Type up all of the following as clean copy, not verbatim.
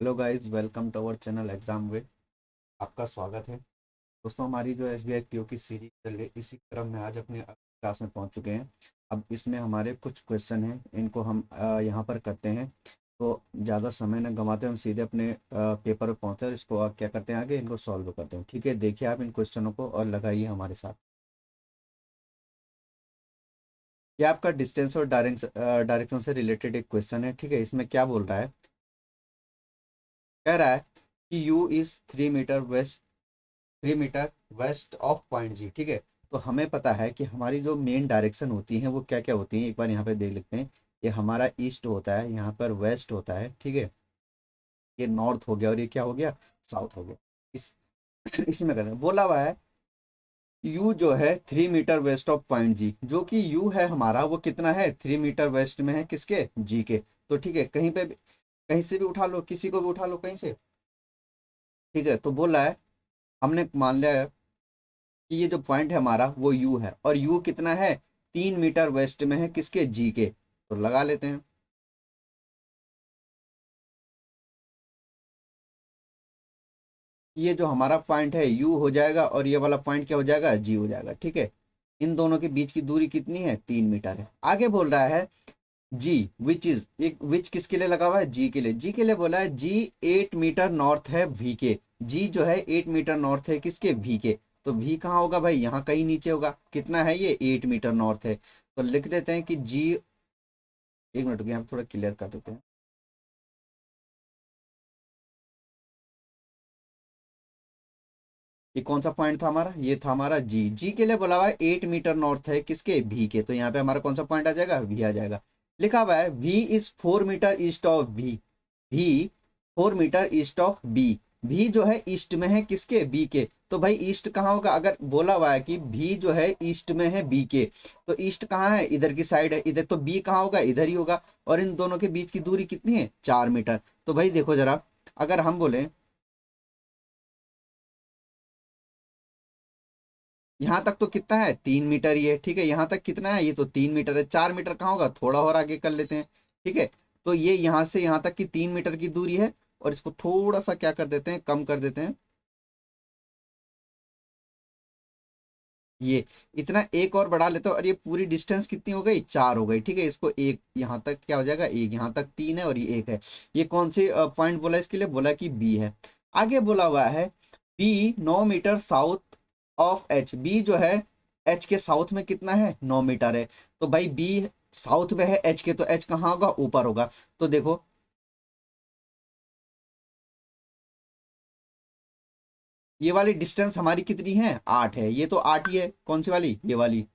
Hello guys, welcome to our channel exam way. आपका स्वागत है। दोस्तों, हमारी जो एसबीआई पीओ की सीरीज चल रही है, इसी क्रम में आज अपने क्लास में पहुंच चुके हैं। अब इसमें हमारे कुछ क्वेश्चन हैं, इनको हम यहाँ पर करते हैं। तो ज़्यादा समय न गंवाते हम सीधे अपने पेपर पर पहुँचते हैं और इसको क्या करते हैं, आगे इनको सॉल्व करते हैं। ठीक है, देखिए आप इन क्वेश्चनों को और लगाइए हमारे साथ। ये आपका डिस्टेंस और डायरेक्शन से रिलेटेड एक क्वेश्चन है। ठीक है, इसमें क्या बोल रहा है, कह रहा है कि U is 3 metre west of point G. ठीक है, तो हमें पता है कि हमारी जो मेन डायरेक्शन होती है वो क्या क्या होती है, एक बार यहाँ पे देख लेते हैं। ये हमारा ईस्ट होता है, यहाँ पर वेस्ट होता है। ठीक है, ये नॉर्थ हो गया और ये क्या हो गया, साउथ हो गया। इस इसमें कहते हैं, बोला हुआ है यू जो है 3 मीटर वेस्ट ऑफ पॉइंट जी। जो कि यू है हमारा, वो कितना है, 3 मीटर वेस्ट में है, किसके, जी के। तो ठीक है, कहीं पे भी, कहीं से भी उठा लो, किसी को भी उठा लो कहीं से। ठीक है, तो बोला है, हमने मान लिया है कि ये जो पॉइंट है हमारा वो यू है, और यू कितना है, 3 मीटर वेस्ट में है, किसके, जी के। तो लगा लेते हैं। ये जो हमारा पॉइंट है यू हो जाएगा, और ये वाला पॉइंट क्या हो जाएगा, जी हो जाएगा। ठीक है, इन दोनों के बीच की दूरी कितनी है, 3 मीटर है। आगे बोल रहा है जी, विच इज, एक विच किसके लिए लगा हुआ है, जी के लिए। जी के लिए बोला है जी 8 मीटर नॉर्थ है वी के। जी जो है 8 मीटर नॉर्थ है, किसके, वी के। तो वी कहाँ होगा भाई, यहाँ कहीं नीचे होगा। कितना है ये, 8 मीटर नॉर्थ है। तो लिख देते हैं कि जी, एक मिनट यहाँ पे थोड़ा क्लियर कर देते हैं। ये कौन सा पॉइंट था हमारा, ये था हमारा जी। जी के लिए बोला हुआ है 8 मीटर नॉर्थ है, किसके, भी के। तो यहाँ पे हमारा कौन सा पॉइंट आ जाएगा, वी आ जाएगा। लिखा हुआ है V is 4 metre east of B. भी 4 मीटर ईस्ट ऑफ बी। भी जो है ईस्ट में है, किसके, बी के। तो भाई ईस्ट कहाँ होगा, अगर बोला हुआ है कि भी जो है ईस्ट में है बी के, तो ईस्ट कहाँ है, इधर की साइड है, इधर। तो बी कहाँ होगा, इधर ही होगा। और इन दोनों के बीच की दूरी कितनी है, 4 मीटर। तो भाई देखो जरा, अगर हम बोले यहाँ तक तो कितना है, 3 मीटर ही है। ठीक है, यहाँ तक कितना है, ये तो 3 मीटर है। 4 मीटर कहाँ होगा, थोड़ा और आगे कर लेते हैं। ठीक है, तो ये यहाँ से यहाँ तक की 3 मीटर की दूरी है, और इसको थोड़ा सा क्या कर देते हैं, कम कर देते हैं। ये इतना एक और बढ़ा लेते हो, और ये पूरी डिस्टेंस कितनी हो गई, 4 हो गई। ठीक है, इसको एक यहाँ तक क्या हो जाएगा, एक यहाँ तक 3 है और ये 1 है। ये कौन से पॉइंट बोला, इसके लिए बोला कि बी है। आगे बोला हुआ है B 9 metre south of H. B जो है एच के साउथ में कितना है, 9 मीटर है। तो भाई बी साउथ में है एच के, तो एच कहाँ होगा, ऊपर होगा। तो देखो, ये वाली डिस्टेंस हमारी कितनी है, 8 है। ये तो 8 ही है, कौन सी वाली, ये वाली।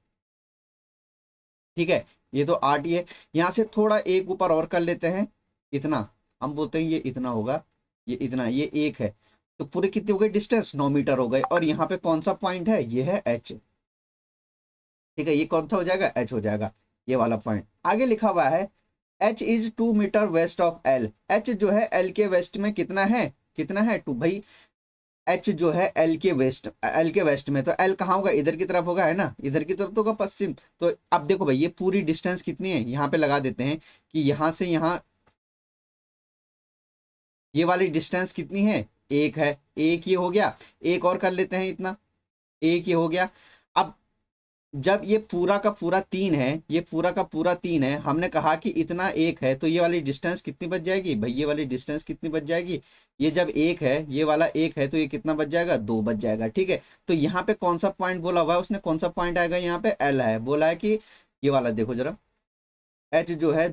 ठीक है, ये तो 8 ही है। यहाँ से थोड़ा एक ऊपर और कर लेते हैं, इतना। हम बोलते हैं ये इतना होगा, ये इतना, ये 1 है। तो पूरे कितने हो गए, डिस्टेंस 9 मीटर हो गए। और यहाँ पे कौन सा पॉइंट है, ये है एच। ठीक है, ये कौन सा हो जाएगा, एच हो जाएगा, ये वाला पॉइंट। आगे लिखा हुआ है H is 2 metre west of L. H जो है एल के वेस्ट में कितना है, कितना है, 2 भाई। एच जो है एल के वेस्ट, एल के वेस्ट में, तो एल कहाँ होगा, इधर की तरफ होगा, है ना, इधर की तरफ तो होगा, पश्चिम। तो अब देखो भाई, ये पूरी डिस्टेंस कितनी है, यहाँ पे लगा देते हैं कि यहाँ से यहाँ ये वाली डिस्टेंस कितनी है, 1 है। एक ये हो गया, एक और कर लेते हैं, इतना, एक ये हो गया। अब जब ये पूरा का पूरा 3 है, ये पूरा का पूरा 3 है, हमने कहा कि इतना 1 है, तो ये वाली डिस्टेंस कितनी बच जाएगी भाई, ये वाली डिस्टेंस कितनी बच जाएगी। ये जब 1 है, ये वाला 1 है, तो ये कितना बच जाएगा, 2 बच जाएगा। ठीक है, तो यहाँ पे कौन सा पॉइंट बोला हुआ है उसने, कौन सा पॉइंट आएगा, यहाँ पे एल है, बोला है कि ये वाला देखो जरा। एच जो है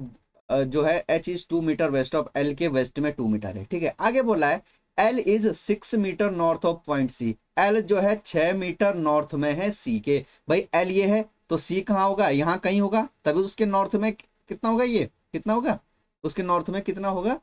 जो है H is 2 metre west of L के वेस्ट में 2 मीटर है। ठीक है, आगे बोला है L is 6 metre north of point C. L जो है 6 मीटर नॉर्थ में है सी के। भाई एल ये है, तो सी कहाँ होगा, यहाँ कहीं होगा, तभी उसके नॉर्थ में कितना होगा, ये कितना होगा, उसके नॉर्थ में कितना होगा,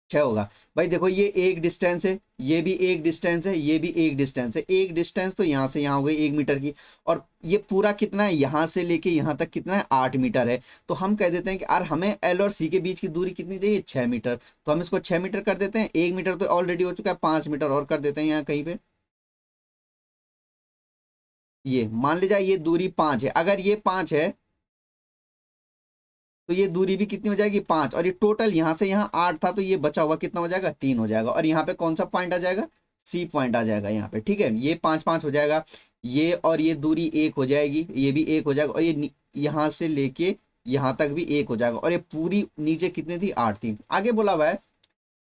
6 होगा। भाई देखो, ये एक डिस्टेंस है, ये भी एक डिस्टेंस है, ये भी एक डिस्टेंस है। एक डिस्टेंस तो यहाँ से यहाँ हो गई 1 मीटर की। और ये पूरा कितना है, यहाँ से लेके यहाँ तक कितना है, 8 मीटर है। तो हम कह देते हैं कि यार हमें एल और सी के बीच की दूरी कितनी चाहिए, 6 मीटर। तो हम इसको 6 मीटर कर देते हैं, 1 मीटर तो ऑलरेडी हो चुका है, 5 मीटर और कर देते हैं यहाँ कहीं पे। ये मान लीजिए ये दूरी 5 है, अगर ये 5 है, तो ये दूरी भी कितनी हो जाएगी 5, और ये टोटल यहाँ से यहाँ 8 था, तो ये बचा हुआ कितना हो जाएगा 3 हो जाएगा। और यहाँ पे कौन सा पॉइंट आ जाएगा, सी पॉइंट आ जाएगा यहाँ पे, ठीक है। ये 5 5 हो जाएगा, ये और ये दूरी 1 हो जाएगी, ये भी 1 हो जाएगा, और ये यहाँ से लेके यहाँ तक भी 1 हो जाएगा, और ये पूरी नीचे कितनी थी 8 थी। आगे बोला हुआ है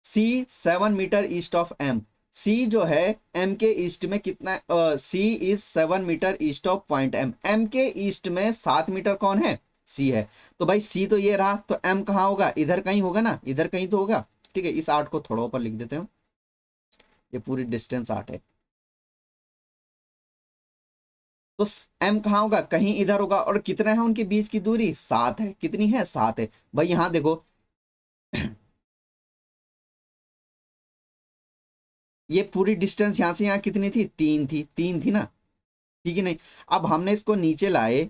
C 7 metre east of M. C जो है एम के ईस्ट में कितना, C is 7 metre east of point M. M के ईस्ट में 7 मीटर कौन है, सी है। तो भाई सी तो ये रहा, तो एम कहाँ होगा, इधर कहीं होगा ना, इधर कहीं तो होगा, ठीक है। इस 8 को थोड़ा ऊपर लिख देते हैं, ये पूरी डिस्टेंस 8 है। तो एम कहाँ होगा, कहीं इधर होगा। और कितना है उनके बीच की दूरी, 7 है। कितनी है, 7 है। भाई यहां देखो ये पूरी डिस्टेंस यहां से यहां कितनी थी, 3 थी, 3 थी ना, ठीक है नहीं। अब हमने इसको नीचे लाए,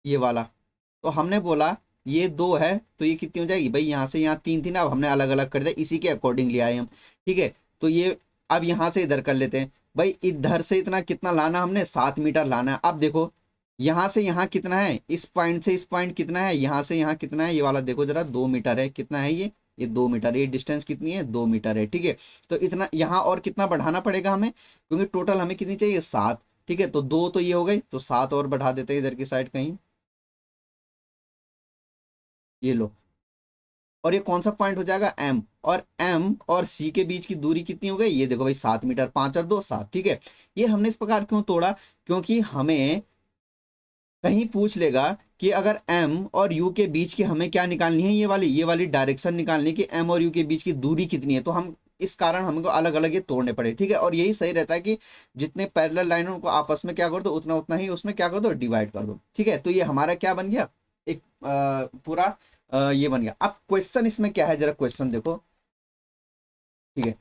ये वाला, तो हमने बोला ये 2 है, तो ये कितनी हो जाएगी भाई, यहाँ से यहाँ 3 थी ना, अब हमने अलग अलग कर दिया, इसी के अकॉर्डिंग ले आए हम, ठीक है। तो ये अब यहाँ से इधर कर लेते हैं। भाई इधर से इतना कितना लाना हमने, 7 मीटर लाना है। अब देखो यहाँ से यहाँ कितना है, इस पॉइंट से इस पॉइंट कितना है, यहाँ से यहाँ कितना है, ये वाला देखो जरा 2 मीटर है। कितना है ये 2 मीटर, ये डिस्टेंस कितनी है, 2 मीटर है, ठीक है। तो इतना यहाँ और कितना बढ़ाना पड़ेगा हमें, क्योंकि टोटल हमें कितनी चाहिए, 7, ठीक है। तो 2 तो ये हो गई, तो 7 और बढ़ा देते हैं इधर की साइड कहीं, ये लो। और ये कौन सा पॉइंट हो जाएगा, एम। और एम और सी के बीच की दूरी कितनी हो गई, ये देखो भाई 7 मीटर, 5 और 2 7, ठीक है। ये हमने इस प्रकार क्यों तोड़ा, क्योंकि हमें कहीं पूछ लेगा कि अगर एम और यू के बीच की हमें क्या निकालनी है, ये वाली डायरेक्शन निकालनी है कि एम और यू के बीच की दूरी कितनी है। तो हम इस कारण हमको अलग अलग ये तोड़ने पड़े, ठीक है। और यही सही रहता है कि जितने पैरेलल लाइनों को आपस में क्या कर दो, उतना उतना ही उसमें क्या कर दो, डिवाइड कर दो, ठीक है। तो ये हमारा क्या बन गया, एक पूरा ये बन गया। अब क्वेश्चन इसमें क्या है, जरा क्वेश्चन देखो, ठीक है।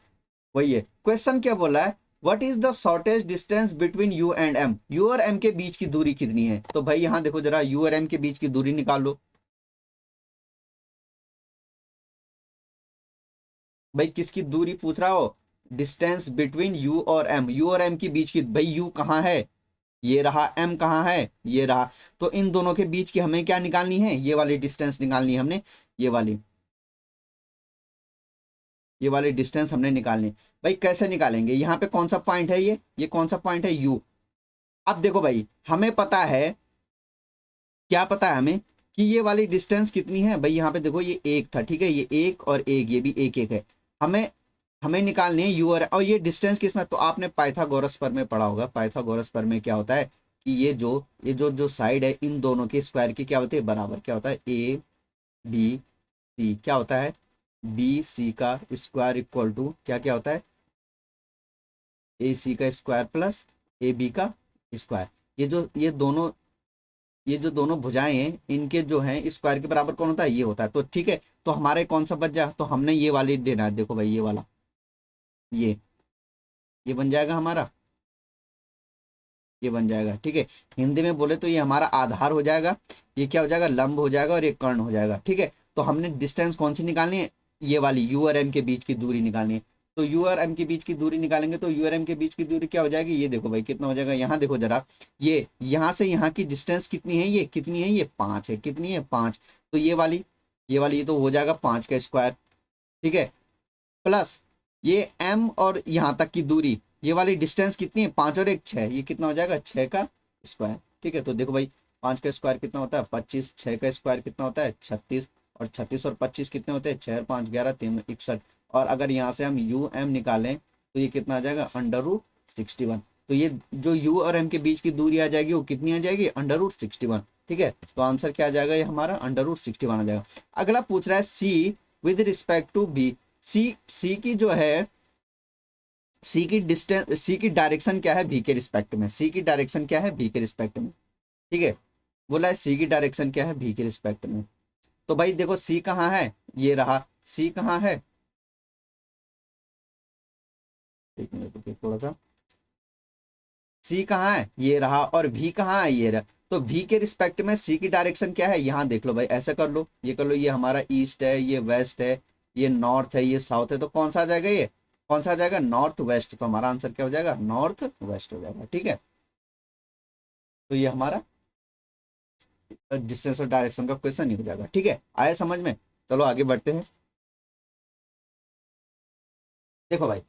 वही है क्वेश्चन, क्या बोला है, what is the shortest distance between U and M. U और एम के बीच की दूरी कितनी है। तो भाई यहां देखो जरा, यू और एम के बीच की दूरी निकाल लो। भाई किसकी दूरी पूछ रहा हो, डिस्टेंस बिटवीन यू और एम, यू और एम के बीच की। भाई यू कहाँ है, ये रहा, एम कहाँ है, ये रहा। तो इन दोनों के बीच की हमें क्या निकालनी है, ये वाली डिस्टेंस निकालनी है हमने, ये वाली, ये वाली डिस्टेंस हमने निकालनी है। भाई कैसे निकालेंगे, यहाँ पे कौन सा पॉइंट है, ये कौन सा पॉइंट है, यू। अब देखो भाई हमें पता है, क्या पता है हमें कि ये वाली डिस्टेंस कितनी है। भाई यहाँ पे देखो ये 1 था, ठीक है, ये 1 और 1, ये भी 1 1 है। हमें हमें निकालनी है यू और ये डिस्टेंस किसमें, तो आपने पाइथागोरस पर में पढ़ा होगा। पाइथागोरस पर में क्या होता है कि ये जो साइड है, इन दोनों के स्क्वायर की क्या होती है, बराबर। क्या होता है, ए बी सी, क्या होता है, बी सी का स्क्वायर इक्वल टू क्या क्या होता है, ए सी का स्क्वायर प्लस ए बी का स्क्वायर। ये जो दोनों भुजाएं हैं, इनके जो हैं स्क्वायर के बराबर कौन होता है, ये होता है। तो ठीक है, तो हमारे कौन सा बच जाए, तो हमने ये वाली देना है। देखो भाई ये वाला, ये बन जाएगा हमारा, ये बन जाएगा, ठीक है। हिंदी में बोले तो ये हमारा आधार हो जाएगा, ये क्या हो जाएगा, लंब हो जाएगा, और ये कर्ण हो जाएगा, ठीक है। तो हमने डिस्टेंस कौन सी निकालनी है, ये वाली, यू और एम के बीच की दूरी निकालनी है। तो यू और एम के बीच की दूरी निकालेंगे, तो यू और एम के बीच की दूरी क्या हो जाएगी, ये देखो भाई कितना हो जाएगा, यहाँ देखो जरा, ये यहाँ से यहाँ की डिस्टेंस कितनी है, ये कितनी है, ये 5 है। कितनी है, 5। तो ये तो हो जाएगा 5 का स्क्वायर, ठीक है, प्लस ये एम और यहाँ तक की दूरी, ये वाली डिस्टेंस कितनी है, 5 और 1 6, ये कितना हो जाएगा, 6 का स्क्वायर, ठीक है। तो देखो भाई 5 का स्क्वायर कितना होता है, 25, 6 का स्क्वायर कितना होता है, 36, और 36 और 25 कितने होते हैं, 6 और 5 11, 3 61। और अगर यहाँ से हम यू एम निकालें तो ये कितना आ जाएगा, √61। तो ये जो यू और एम के बीच की दूरी आ जाएगी, वो कितनी आ जाएगी, √61, ठीक है। तो आंसर क्या आ जाएगा, ये हमारा √61 आ जाएगा। अगला पूछ रहा है सी विद रिस्पेक्ट टू बी। सी की जो है, सी की डायरेक्शन क्या है, भी के रिस्पेक्ट में। सी की डायरेक्शन क्या है, भी के रिस्पेक्ट में, ठीक है। बोला है सी की डायरेक्शन क्या है, भी के रिस्पेक्ट में। तो भाई देखो सी कहाँ है, ये रहा, सी कहाँ है, एक मिनट रुकिए थोड़ा सा, सी कहाँ है, ये रहा, और भी कहाँ है, ये रहा। तो भी के रिस्पेक्ट में सी की डायरेक्शन क्या है, यहाँ देख लो भाई, ऐसा कर लो, ये कर लो, ये हमारा ईस्ट है, ये वेस्ट है, ये नॉर्थ है, ये साउथ है। तो कौन सा आ जाएगा, ये कौन सा आ जाएगा, नॉर्थ वेस्ट। तो हमारा आंसर क्या हो जाएगा, नॉर्थ वेस्ट हो जाएगा, ठीक है। तो ये हमारा डिस्टेंस और डायरेक्शन का क्वेश्चन ही हो जाएगा। ठीक है, आया समझ में? चलो आगे बढ़ते हैं। देखो भाई,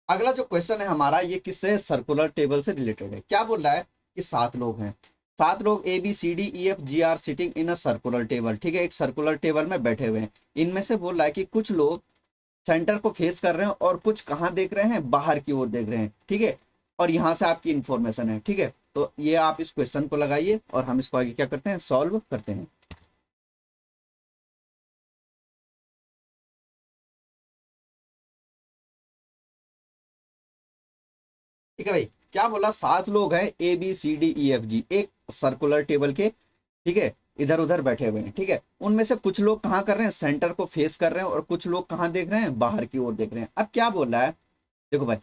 अगला जो क्वेश्चन है हमारा, ये किससे, सर्कुलर टेबल से रिलेटेड है। क्या बोल रहा है कि 7 लोग हैं, 7 लोग ABCDEFG are sitting in a circular table. ठीक है, एक सर्कुलर टेबल में बैठे हुए हैं। इनमें से बोल रहा है कि कुछ लोग सेंटर को फेस कर रहे हैं और कुछ कहाँ देख रहे हैं, बाहर की ओर देख रहे हैं। ठीक है, और यहाँ से आपकी इंफॉर्मेशन है। ठीक है, तो ये आप इस क्वेश्चन को लगाइए और हम इसको आगे क्या करते हैं, सॉल्व करते हैं। ठीक है भाई, क्या बोला, 7 लोग हैं ABCDEFG एक सर्कुलर टेबल के। ठीक है, इधर उधर बैठे हुए हैं। ठीक है, उनमें से कुछ लोग कहाँ कर रहे हैं, सेंटर को फेस कर रहे हैं, और कुछ लोग कहाँ देख रहे हैं, बाहर की ओर देख रहे हैं। अब क्या बोल रहा है, देखो भाई,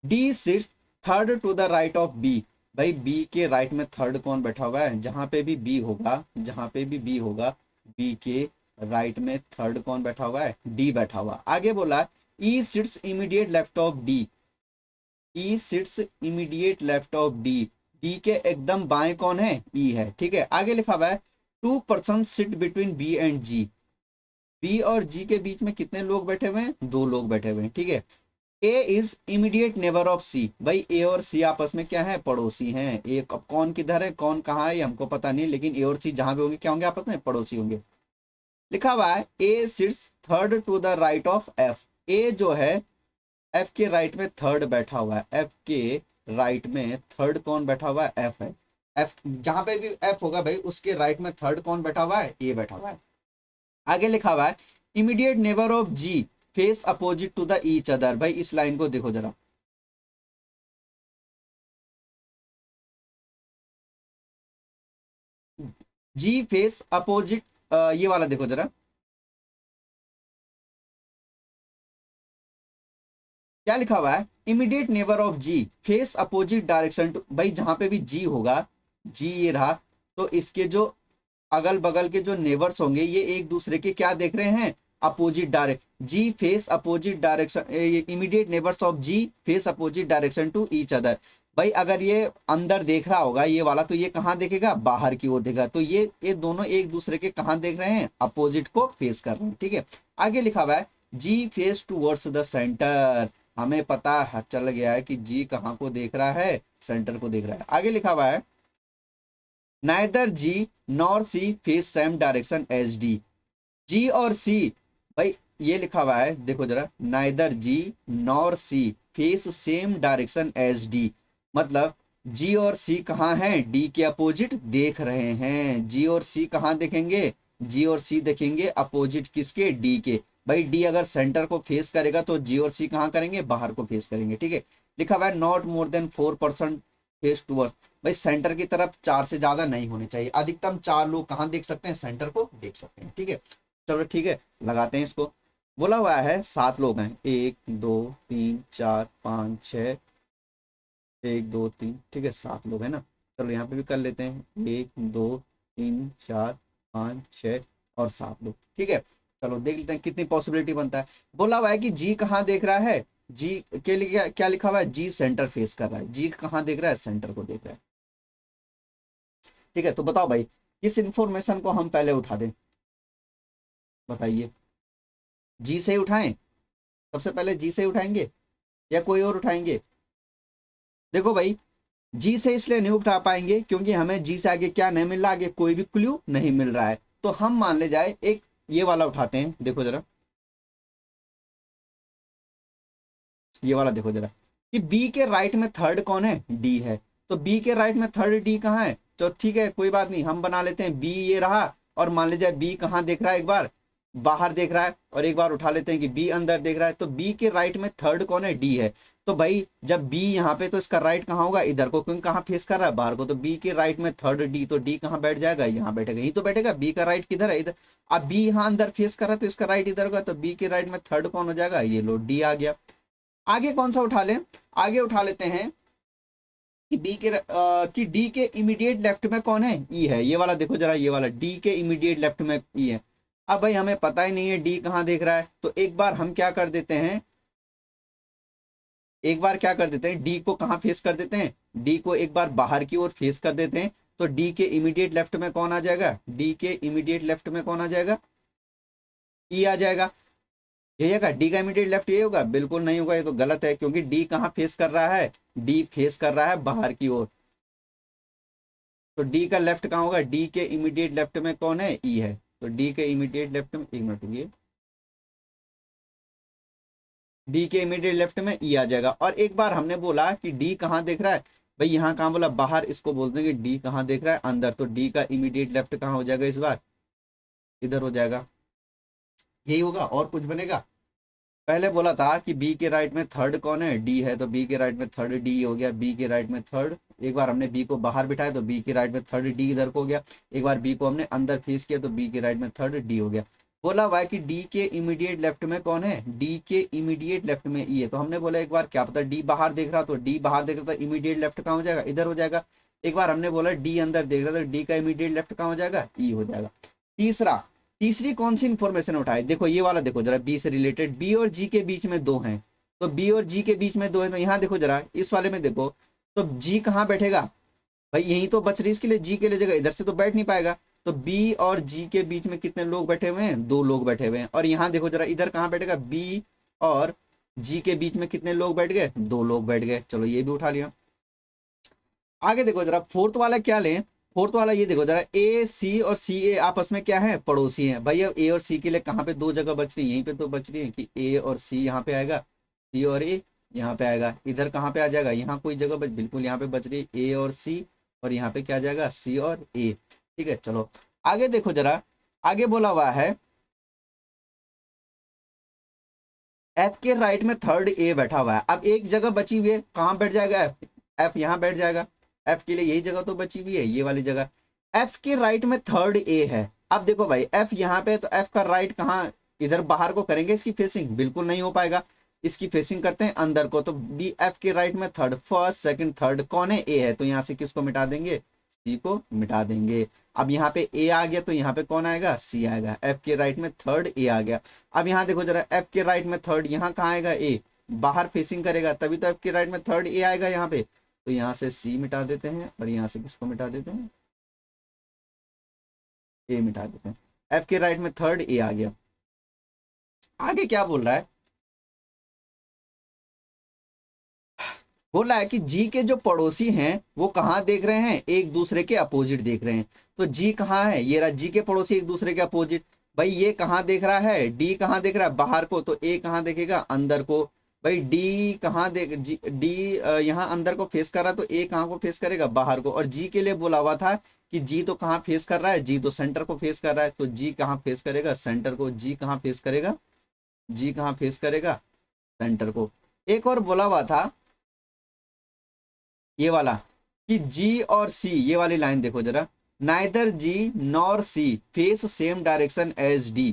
D sits third to the right of B. भाई बी के राइट में थर्ड कौन बैठा हुआ है, जहां पे भी बी होगा, जहां पे भी बी होगा, बी के राइट में थर्ड कौन बैठा हुआ है, डी बैठा हुआ। आगे बोला, E sits immediate left of D. E sits immediate left of D. D के एकदम बाएं कौन है, ई है। ठीक है, आगे लिखा हुआ है, 2 person sit between B and G. B और जी के बीच में कितने लोग बैठे हुए हैं, 2 लोग बैठे हुए हैं। ठीक है, ए इज इमीडिएट नेबर ऑफ सी। भाई ए और सी आपस में क्या है, पड़ोसी हैं। ए कौन किधर है, कौन कहाँ है, ये हमको पता नहीं, लेकिन ए और सी जहां भी होंगे क्या होंगे, आपस में पड़ोसी होंगे। लिखा हुआ है, A sits third to the right of F. A जो है एफ के राइट में थर्ड बैठा हुआ है। एफ के राइट में थर्ड कौन बैठा हुआ है, एफ है। एफ जहां पे भी एफ होगा भाई, उसके राइट में थर्ड कौन बैठा हुआ है, ए बैठा हुआ है। आगे लिखा हुआ है, immediate neighbour of G face opposite to the each other. भाई इस लाइन को देखो जरा, जी फेस अपोजिट, ये वाला देखो जरा, क्या लिखा हुआ है, immediate neighbour of G face opposite direction to. भाई जहां पे भी जी होगा, जी ये रहा, तो इसके जो अगल बगल के जो नेबर्स होंगे, ये एक दूसरे के क्या देख रहे हैं, opposite direct. G face opposite direction, immediate neighbours of G face opposite direction to each other. भाई अगर ये अंदर देख रहा होगा ये वाला, तो ये कहाँ देखेगा, बाहर की ओर देखेगा। तो ये दोनों एक दूसरे के कहाँ देख रहे हैं, अपोजिट को फेस कर रहे हैं। ठीक है, आगे लिखा हुआ है, जी फेस टूवर्ड्स द सेंटर। हमें पता चल गया है कि जी कहाँ को देख रहा है, सेंटर को देख रहा है। आगे लिखा हुआ है, neither G nor C face same direction as D. G और सी, भाई ये लिखा हुआ है देखो जरा, neither G nor C face same direction as D. मतलब जी और सी कहाँ हैं, डी के अपोजिट देख रहे हैं। जी और सी कहाँ देखेंगे, जी और सी देखेंगे अपोजिट किसके, डी के। भाई डी अगर सेंटर को फेस करेगा तो जी और सी कहाँ करेंगे, बाहर को फेस करेंगे। ठीक है, लिखा हुआ है, not more than 4% face towards. भाई सेंटर की तरफ 4 से ज्यादा नहीं होने चाहिए, अधिकतम 4 लोग कहाँ देख सकते हैं, सेंटर को देख सकते हैं। ठीक है, चलो ठीक है, लगाते हैं इसको। बोला हुआ है 7 लोग हैं, 1 2 3 4 5 6, 1 2 3, ठीक है 7 लोग हैं ना। चलो यहाँ पे भी कर लेते हैं, 1 2 3 4 5 6 और 7 लोग। ठीक है, चलो देख लेते हैं कितनी पॉसिबिलिटी बनता है। बोला हुआ है कि जी कहाँ देख रहा है, जी के लिए क्या लिखा हुआ है, जी सेंटर फेस कर रहा है। जी कहाँ देख रहा है, सेंटर को देख रहा है। ठीक है, तो बताओ भाई, किस इंफॉर्मेशन को हम पहले उठा दें, बताइए। जी से उठाएं, सबसे पहले जी से उठाएंगे या कोई और उठाएंगे। देखो भाई, जी से इसलिए नहीं उठा पाएंगे क्योंकि हमें जी से आगे क्या नहीं मिल रहा, आगे कोई भी क्लू नहीं मिल रहा है। तो हम मान ले जाए एक ये वाला उठाते हैं, देखो जरा, ये वाला देखो जरा, कि बी के राइट में थर्ड कौन है, डी है। तो बी के राइट में थर्ड डी कहाँ है, तो ठीक है कोई बात नहीं, हम बना लेते हैं बी ये रहा। और मान लीजिए बी कहाँ देख रहा है, एक बार बाहर देख रहा है, और एक बार उठा लेते हैं कि बी अंदर देख रहा है। तो बी के राइट में थर्ड कौन है, डी है। तो भाई जब बी यहाँ पे, तो इसका राइट कहाँ होगा, इधर को, क्योंकि कहाँ फेस कर रहा है, बाहर को। तो बी के राइट में थर्ड डी, तो डी कहाँ बैठ जाएगा, यहाँ बैठेगा, यही तो बैठेगा। बी का राइट किधर है, इधर। अब बी यहाँ अंदर फेस कर रहा है तो इसका राइट इधर होगा, तो बी के राइट में थर्ड कौन हो जाएगा, ये लो डी आ गया। आगे कौन सा उठा लें, आगे उठा लेते हैं कि कि डी के इमीडिएट लेफ्ट में कौन है, ई है। ये वाला देखो जरा, ये वाला डी के इमीडिएट लेफ्ट में ई है। अब भाई हमें पता ही नहीं है डी कहाँ देख रहा है, तो एक बार हम क्या कर देते हैं, एक बार क्या कर देते हैं, डी को कहाँ फेस कर देते हैं, डी को एक बार बाहर की ओर फेस कर देते हैं। तो डी के इमीडिएट लेफ्ट में कौन आ जाएगा, डी के इमीडिएट लेफ्ट में कौन आ जाएगा, ई आ जाएगा। यही होगा डी का इमीडिएट लेफ्ट, ये होगा, बिल्कुल नहीं होगा, ये तो गलत है, क्योंकि डी कहाँ फेस कर रहा है, डी फेस कर रहा है बाहर की ओर। तो डी का लेफ्ट कहाँ होगा, डी के इमीडिएट लेफ्ट में कौन है, ई है। तो डी के इमीडिएट लेफ्ट में, एक मिनट रुकिए, डी के इमीडिएट लेफ्ट में ई आ जाएगा। और एक बार हमने बोला कि डी कहाँ देख रहा है, भाई यहाँ कहाँ बोला, बाहर, इसको बोल देंगे डी कहाँ देख रहा है, अंदर। तो डी का इमीडिएट लेफ्ट कहाँ हो जाएगा इस बार, इधर हो जाएगा। यही होगा, और कुछ बनेगा। पहले बोला था कि बी के राइट में थर्ड कौन है, डी है, तो बी के राइट में थर्ड डी हो गया, बी के राइट में थर्ड। एक बार हमने बी को बाहर बिठाया तो बी के राइट में थर्ड डी इधर को हो गया। एक बार बी को हमने अंदर फेस किया तो बी के राइट में थर्ड डी हो गया। बोला हुआ है कि डी के इमीडिएट लेफ्ट में कौन है, डी के इमीडिएट लेफ्ट में ई है। तो हमने बोला एक बार क्या पता डी बाहर देख रहा, तो डी बाहर देख रहा, तो इमीडिएट लेफ्ट कहाँ हो जाएगा, इधर हो जाएगा। एक बार हमने बोला डी अंदर देख रहा, तो डी का इमीडिएट लेफ्ट कहाँ हो जाएगा, ई हो जाएगा। तीसरी कौन सी इंफॉर्मेशन उठाए, देखो ये वाला, देखो जरा, बी से रिलेटेड, बी और जी के बीच में दो हैं, तो बी और जी के बीच में दो हैं, तो यहाँ देखो जरा, इस वाले में देखो, तो जी कहाँ बैठेगा, भाई यही तो बच रही, इसके लिए जी के लिए जगह, इधर से तो बैठ नहीं पाएगा। तो बी और जी के बीच में कितने लोग बैठे हुए हैं, दो लोग बैठे हुए हैं। और यहाँ देखो जरा, इधर कहाँ बैठेगा, बी और जी के बीच में कितने लोग बैठ गए, दो लोग बैठ गए। चलो ये भी उठा लिया। आगे देखो जरा, फोर्थ वाला क्या लें, फोर्थ वाला ये देखो जरा, ए सी और सी ए आपस में क्या है, पड़ोसी हैं। भाई अब ए और सी के लिए कहाँ पे दो जगह बच रही है, यहीं पे तो बच रही है कि ए और सी यहाँ पे आएगा, सी और ए यहाँ पे आएगा। इधर कहाँ पे आ जाएगा, यहाँ कोई जगह बच, बिल्कुल यहाँ पे बच रही है ए और सी, और यहाँ पे क्या आ जाएगा, सी और ए। ठीक है, चलो आगे देखो जरा, आगे बोला हुआ है एफ के राइट में थर्ड ए बैठा हुआ है। अब एक जगह बची हुई है, कहाँ बैठ जाएगा एफ, एफ यहाँ बैठ जाएगा। एफ के लिए यही जगह तो बची हुई है, ये वाली जगह। एफ के राइट में थर्ड ए है। अब देखो भाई, एफ यहाँ पे, तो एफ का राइट कहाँ, इधर बाहर को करेंगे इसकी फेसिंग, बिल्कुल नहीं हो पाएगा। इसकी फेसिंग करते हैं अंदर को, तो बी एफ के राइट में थर्ड, फर्स्ट सेकंड थर्ड कौन है, ए है, तो यहाँ से किसको मिटा देंगे, सी को मिटा देंगे। अब यहाँ पे ए आ गया, तो यहाँ पे कौन आएगा, सी आएगा। एफ के राइट में थर्ड ए आ गया। अब यहाँ देखो जरा, एफ के राइट में थर्ड, यहाँ कहाँ आएगा, ए बाहर फेसिंग करेगा, तभी तो एफ के राइट में थर्ड ए आएगा यहाँ पे। तो यहाँ से सी मिटा देते हैं, और यहाँ से किसको मिटा देते हैं, ए मिटा देते हैं। एफ के राइट में थर्ड ए आ गया। आगे क्या बोल रहा है, बोला है कि जी के जो पड़ोसी हैं वो कहाँ देख रहे हैं, एक दूसरे के अपोजिट देख रहे हैं। तो जी कहाँ है, ये रहा, जी के पड़ोसी एक दूसरे के अपोजिट। भाई ये कहाँ देख रहा है, डी कहाँ देख रहा है, बाहर को, तो ए कहाँ देखेगा, अंदर को। भाई डी कहाँ देख, डी यहाँ अंदर को फेस कर रहा है, तो ए कहाँ को फेस करेगा, बाहर को। और जी के लिए बोला हुआ था कि जी तो कहाँ फेस कर रहा है, जी तो सेंटर को फेस कर रहा है, तो जी कहाँ फेस करेगा, सेंटर को। जी कहाँ फेस करेगा, जी कहाँ फेस करेगा, सेंटर को। एक और बोला हुआ था ये वाला, कि जी और सी, ये वाली लाइन देखो जरा, neither G nor C face same direction as D.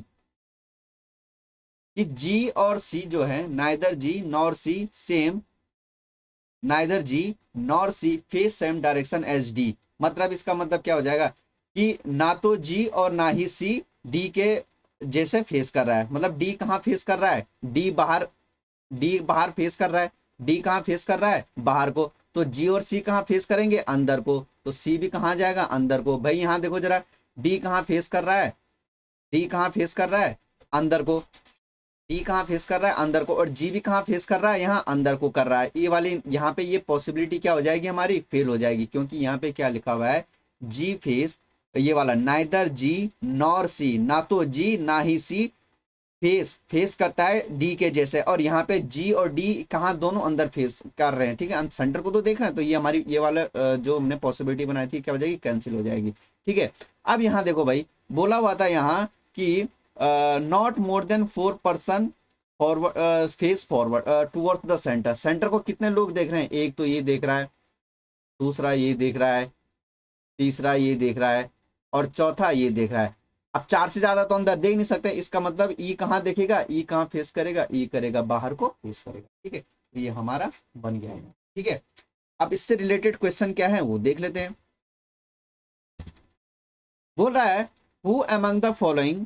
कि जी और सी जो है, neither G nor C same, neither G nor C face same direction as D. मतलब इसका मतलब क्या हो जाएगा, कि ना तो जी और ना ही सी डी के जैसे फेस कर रहा है। मतलब डी कहाँ फेस कर रहा है, डी बाहर, डी बाहर फेस कर रहा है। डी कहाँ फेस कर रहा है, बाहर को। तो जी और सी कहाँ फेस करेंगे, अंदर को। तो सी भी कहाँ जाएगा, अंदर को। भाई यहाँ देखो जरा, डी कहाँ फेस कर रहा है, डी कहाँ फेस कर रहा है, अंदर को। डी कहाँ फेस कर रहा है, अंदर को। और जी भी कहाँ फेस कर रहा है, यहाँ अंदर को कर रहा है। ये वाली यहाँ पे ये पॉसिबिलिटी क्या हो जाएगी, हमारी फेल हो जाएगी, क्योंकि यहाँ पे क्या लिखा हुआ है, जी फेस, ये वाला नाइदर जी नॉर सी, ना तो जी ना ही सी फेस फेस करता है डी के जैसे। और यहाँ पे जी और डी कहाँ, दोनों अंदर फेस कर रहे हैं। ठीक है, सेंटर को तो देख रहे हैं, तो ये हमारी ये वाला जो हमने पॉसिबिलिटी बनाई थी क्या हो जाएगी, कैंसिल हो जाएगी। ठीक है, अब यहाँ देखो भाई, बोला हुआ था यहाँ कि not more than 4 person forward, face forward towards the centre. Centre को कितने लोग देख रहे हैं, एक तो ये देख रहा है, दूसरा ये देख रहा है, तीसरा ये देख रहा है, और चौथा ये देख रहा है। अब चार से ज्यादा तो अंदर देख नहीं सकते, इसका मतलब ई कहाँ देखेगा, ई कहाँ फेस करेगा, ई करेगा बाहर को फेस करेगा। ठीक है, तो ये हमारा बन गया है। ठीक है, अब इससे रिलेटेड क्वेश्चन क्या है वो देख लेते हैं। बोल रहा है, who among the following,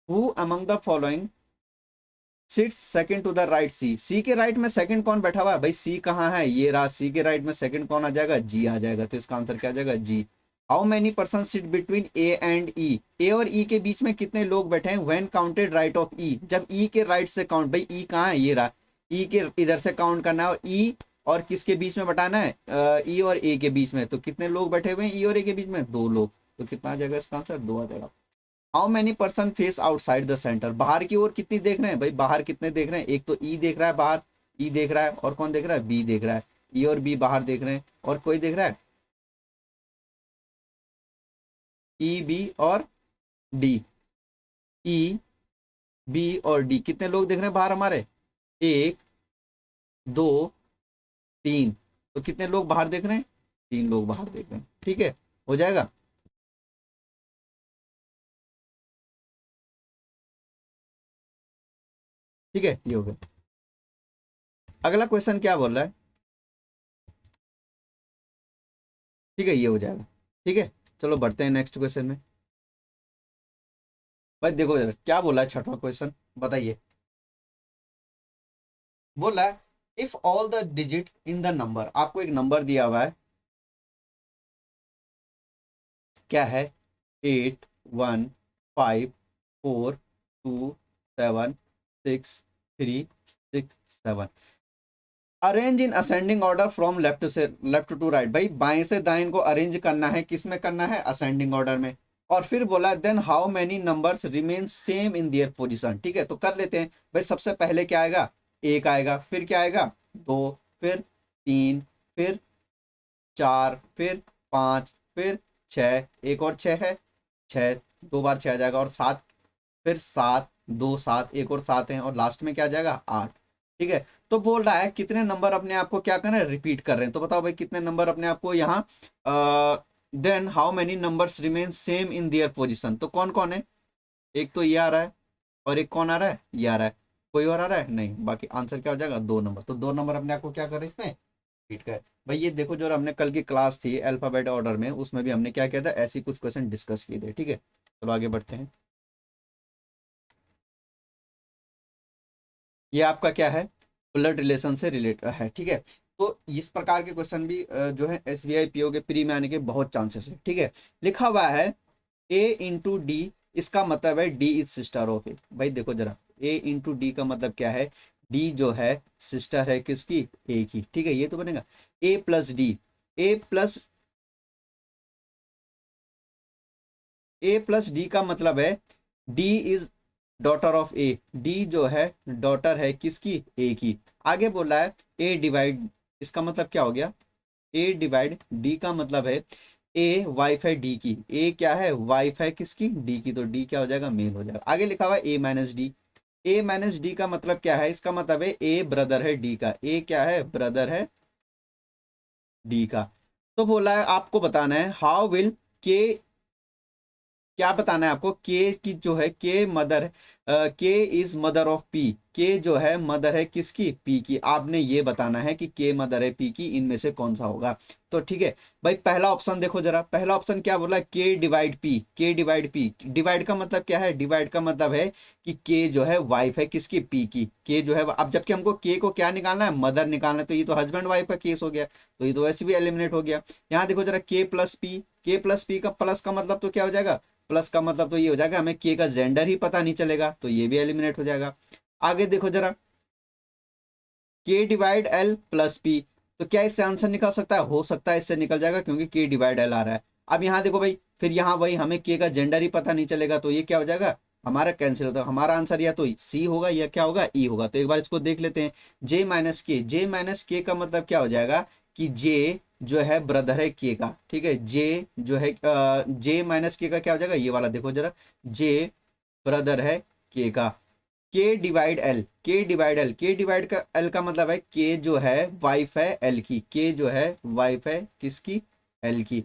who among the following sits second to the right C, C के राइट में सेकंड कौन बैठा हुआ है भाई, सी कहाँ है, ये रहा, सी के राइट में सेकंड कौन आ जाएगा, जी आ जाएगा, तो इसका आंसर क्या आ जाएगा, G. How many person sit between A and E, A और ई के बीच में कितने लोग बैठे हैं, when counted right of E, जब ई के राइट से काउंट, भाई ई कहाँ है, ये रहा, ई के इधर से काउंट करना है, और ई और किसके बीच में बैठाना है, ई और ए के बीच में, तो कितने लोग बैठे हुए हैं ई और ए के बीच में, दो लोग, तो कितना आ जाएगा इसका आंसर, दो आ जाएगा। How many person face outside the centre, बाहर की ओर कितनी देख रहे हैं भाई, बाहर कितने देख रहे हैं, एक तो ई देख रहा है बाहर, ई देख रहा है, और कौन देख रहा है, बी देख रहा है, ई और बी बाहर देख रहे हैं, और कोई देख रहा है, ई बी और डी, ई बी और डी, कितने लोग देख रहे हैं बाहर हमारे, एक, दो, तीन, तो कितने लोग बाहर देख रहे हैं, तीन लोग बाहर देख रहे हैं, ठीक है, हो जाएगा। ठीक है, ये हो गया। अगला क्वेश्चन क्या बोल रहा है, ठीक है, ये हो जाएगा, ठीक है। चलो बढ़ते हैं नेक्स्ट क्वेश्चन में। भाई देखो जरा क्या बोला है छठवां क्वेश्चन, बताइए। बोला है if all the digit in the number, आपको एक नंबर दिया हुआ है, क्या है, 8 1 5 4 2 7 6 3 6 7, arrange in ascending order from left से लेफ्ट टू राइट, भाई बाएं से दाएं को अरेंज करना है, किस में करना है, असेंडिंग ऑर्डर में। और फिर बोला then how many numbers remain same in their position, ठीक है, तो कर लेते हैं। भाई सबसे पहले क्या आएगा, एक आएगा, फिर क्या आएगा, दो, फिर तीन, फिर चार, फिर पाँच, फिर छः, एक और छः है, छः, दो बार छः आ जाएगा, और सात, फिर सात, दो सात, एक और सात है, और लास्ट में क्या आ जाएगा, आठ। ठीक है, तो बोल रहा है कितने नंबर अपने आप को क्या कर रहे हैं, रिपीट कर रहे हैं, तो बताओ भाई कितने नंबर अपने आप को यहाँ, then how many numbers remain same in their position, तो कौन कौन है, एक तो ये आ रहा है, और एक कौन आ रहा है, ये आ रहा है, कोई और आ रहा है नहीं, बाकी आंसर क्या हो जाएगा, दो नंबर, तो दो नंबर अपने आप को क्या कर रहे हैं इसमें, रिपीट कर। भाई ये देखो जो हमने कल की क्लास थी अल्फाबेट ऑर्डर में, उसमें भी हमने क्या किया था, ऐसी कुछ क्वेश्चन डिस्कस किए थे, ठीक है। चलो आगे बढ़ते हैं। ये आपका क्या है, ब्लड रिलेशन से रिलेट है, ठीक है। तो इस प्रकार के क्वेश्चन भी जो है एसबीआई पीओ के प्री में आने के बहुत चांसेस है, ठीक है। लिखा हुआ है ए इंटू डी, इसका मतलब है डी इज सिस्टर ऑफ ए, भाई देखो जरा, ए इंटू डी का मतलब क्या है, डी जो है सिस्टर है किसकी, ए की, ठीक है, ये तो बनेगा ए प्लस डी, ए प्लस ए प्लस डी का मतलब है D is daughter of A, D जो है डॉटर है किसकी, ए की। आगे बोला है ए डिवाइड, इसका मतलब क्या हो गया, ए डिवाइड डी का मतलब है ए वाइफ है डी की, ए क्या है, वाइफ है किसकी, डी की, तो डी क्या हो जाएगा, मेल हो जाएगा। आगे लिखा हुआ है ए माइनस डी, ए माइनस डी का मतलब क्या है, इसका मतलब है ए ब्रदर है डी का, ए क्या है, ब्रदर है डी का। तो बोला है आपको बताना है हाउ विल के, क्या बताना है आपको, के की जो है के मदर, के इज मदर ऑफ पी, के जो है मदर है किसकी, पी की, आपने ये बताना है कि के मदर है पी की, इनमें से कौन सा होगा। तो ठीक है भाई, पहला ऑप्शन देखो जरा, पहला ऑप्शन क्या बोला, के डिवाइड पी, के डिवाइड पी, डिवाइड का मतलब क्या है, डिवाइड का मतलब है कि के जो है वाइफ है किसकी, पी की, के जो है, अब जबकि हमको के को क्या निकालना है, मदर निकालना है, तो ये तो हस्बैंड वाइफ का केस हो गया, तो ये तो वैसे भी एलिमिनेट हो गया। यहाँ देखो जरा के प्लस पी, के प्लस पी का प्लस का मतलब तो क्या हो जाएगा, प्लस का मतलब तो ये हो जाएगा हमें के का जेंडर ही पता नहीं चलेगा, तो ये भी एलिमिनेट हो जाएगा। आगे देखो जरा, के डिवाइड एल प्लस पी, तो क्या इससे आंसर निकल सकता है, हो सकता है इससे निकल जाएगा, क्योंकि के डिवाइड एल आ रहा है। अब यहाँ देखो भाई, फिर यहाँ वही हमें के का जेंडर ही पता नहीं चलेगा, तो ये क्या हो जाएगा, हमारा कैंसिल होता है, हमारा आंसर या तो सी होगा या क्या होगा, ई होगा। तो एक बार इसको देख लेते हैं, जे माइनस के, जे माइनस के का मतलब क्या हो जाएगा कि जे जो है ब्रदर है के का, ठीक है, जे जो है जे माइनस के का क्या हो जाएगा, ये वाला देखो जरा, जे ब्रदर है के का, के डिवाइड एल, के डिवाइड एल, के डिवाइड का एल का मतलब है के जो है वाइफ है एल की, के जो है वाइफ है किसकी, एल की।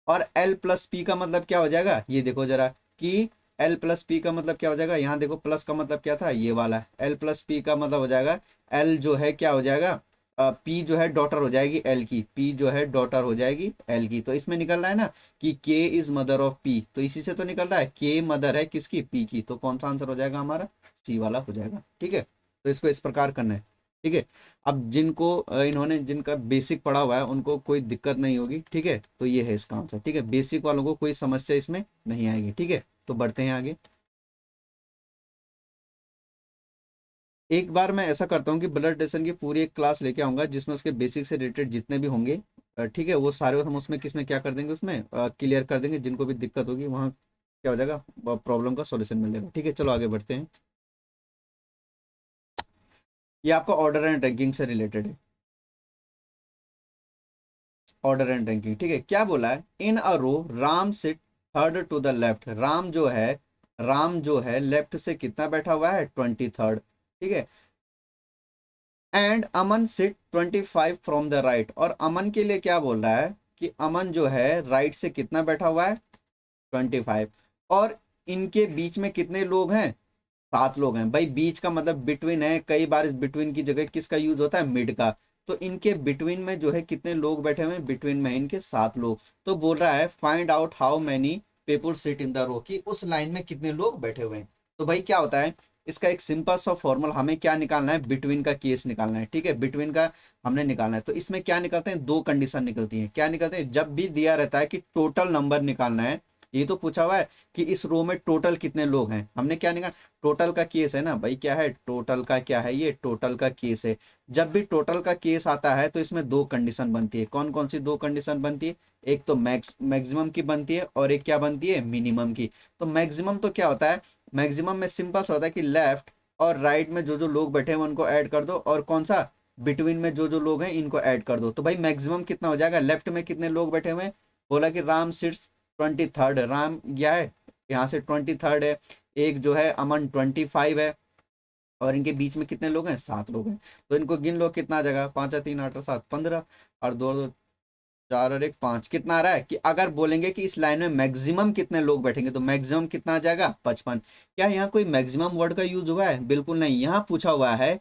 और एल प्लस पी का मतलब क्या हो जाएगा, ये देखो जरा कि एल प्लस पी का मतलब क्या हो जाएगा, यहाँ देखो प्लस का मतलब क्या था, ये वाला एल प्लस पी का मतलब हो जाएगा, एल जो है क्या हो जाएगा, पी जो है डॉटर हो जाएगी एल की, पी जो है डॉटर हो जाएगी एल की। तो इसमें निकल रहा है ना कि के इज मदर ऑफ पी, तो इसी से तो निकल रहा है के मदर है किसकी, पी की, तो कौन सा आंसर हो जाएगा हमारा, सी वाला हो जाएगा, ठीक है। तो इसको इस प्रकार करना है, ठीक है। अब जिनको इन्होंने जिनका बेसिक पढ़ा हुआ है उनको कोई दिक्कत नहीं होगी, ठीक है। तो ये है इसका आंसर, ठीक है। बेसिक वालों को कोई समस्या इसमें नहीं आएगी, ठीक है। तो बढ़ते हैं आगे। एक बार मैं ऐसा करता हूँ कि ब्लड प्रेशर की पूरी एक क्लास लेके आऊंगा जिसमें उसके बेसिक से रिलेटेड जितने भी होंगे, ठीक है, वो सारे हम उसमें किसमें क्या कर देंगे, उसमें क्लियर कर देंगे। जिनको भी दिक्कत होगी वहाँ क्या हो जाएगा, प्रॉब्लम का सॉल्यूशन मिल जाएगा, ठीक है। चलो आगे बढ़ते हैं। ये आपका ऑर्डर एंड रैंकिंग से रिलेटेड है, ऑर्डर एंड रैंकिंग, ठीक है। क्या बोला है, in a row Ram sit third to the left. Ram जो है लेफ्ट से कितना बैठा हुआ है, 23rd, ठीक है। And Aman sit 25 from the right. और अमन के लिए क्या बोल रहा है कि अमन जो है राइट से कितना बैठा हुआ है, 25। और इनके बीच में कितने लोग हैं, 7 लोग हैं। भाई बीच का मतलब बिटवीन है, कई बार इस बिटवीन की जगह किसका यूज होता है, मिड का। तो इनके बिटवीन में जो है कितने लोग बैठे हुए हैं, बिटवीन में इनके 7 लोग। तो बोल रहा है find out how many people sit in the row, कि उस लाइन में कितने लोग बैठे हुए हैं। तो भाई क्या होता है, इसका एक सिंपल सा फॉर्मूला, हमें क्या निकालना है, बिटवीन का केस निकालना है, ठीक है। बिटवीन का हमने निकालना है। तो इसमें क्या निकलते हैं, दो कंडीशन निकलती हैं। क्या निकलते हैं, जब भी दिया रहता है कि टोटल नंबर निकालना है, ये तो पूछा हुआ है कि इस रो में टोटल कितने लोग हैं, हमने क्या निकाला, टोटल का केस है ना भाई। क्या है, टोटल का क्या है, ये टोटल का केस है। जब भी टोटल का केस आता है तो इसमें दो कंडीशन बनती है। कौन कौन सी दो कंडीशन बनती है, एक तो मैक्सिमम की बनती है और एक क्या बनती है, मिनिमम की। तो मैक्सिमम तो क्या होता है, मैक्सिमम में सिंपल सा होता है कि लेफ्ट और राइट में जो जो लोग बैठे हैं उनको ऐड कर दो, और कौन सा, बिटवीन में जो जो लोग हैं इनको ऐड कर दो। तो भाई मैक्सिमम कितना हो जाएगा, लेफ्ट में कितने लोग बैठे हुए हैं, बोला कि राम सिट्स 23rd, राम गया है यहाँ से 23rd है। एक जो है अमन 25 है, और इनके बीच में कितने लोग हैं, 7 लोग हैं। तो इनको गिन लो, कितना आ जाएगा, 5 3 8 7 15, और 2 2 4 और 1 5, कितना आ रहा है, कि अगर बोलेंगे कि इस लाइन में मैक्सिमम कितने लोग बैठेंगे तो मैक्सिमम कितना आ जाएगा, 55। क्या यहाँ कोई मैक्सिमम वर्ड का यूज हुआ है, बिल्कुल नहीं। यहाँ पूछा हुआ है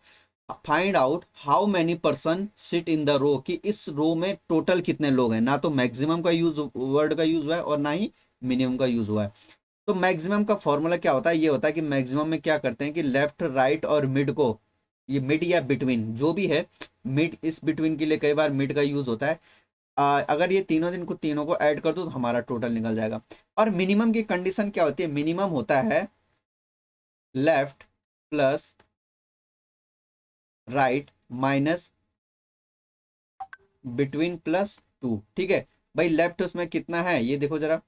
find out how many person sit in the row, कि इस रो में टोटल कितने लोग हैं। ना तो मैक्सिमम का यूज वर्ड का यूज हुआ है और ना ही मिनिमम का यूज हुआ है। तो मैक्सिमम का फॉर्मूला क्या होता है, ये होता है कि मैक्सिमम में क्या करते हैं कि लेफ्ट राइट और मिड को, ये मिड या बिटवीन जो भी है, मिड, इस बिटवीन के लिए कई बार मिड का यूज होता है। अगर ये तीनों दिन को तीनों को ऐड कर दो तो हमारा टोटल निकल जाएगा। और मिनिमम की कंडीशन क्या होती है, मिनिमम होता है left plus right minus between +2, ठीक है। भाई लेफ्ट उसमें कितना है ये देखो जरा,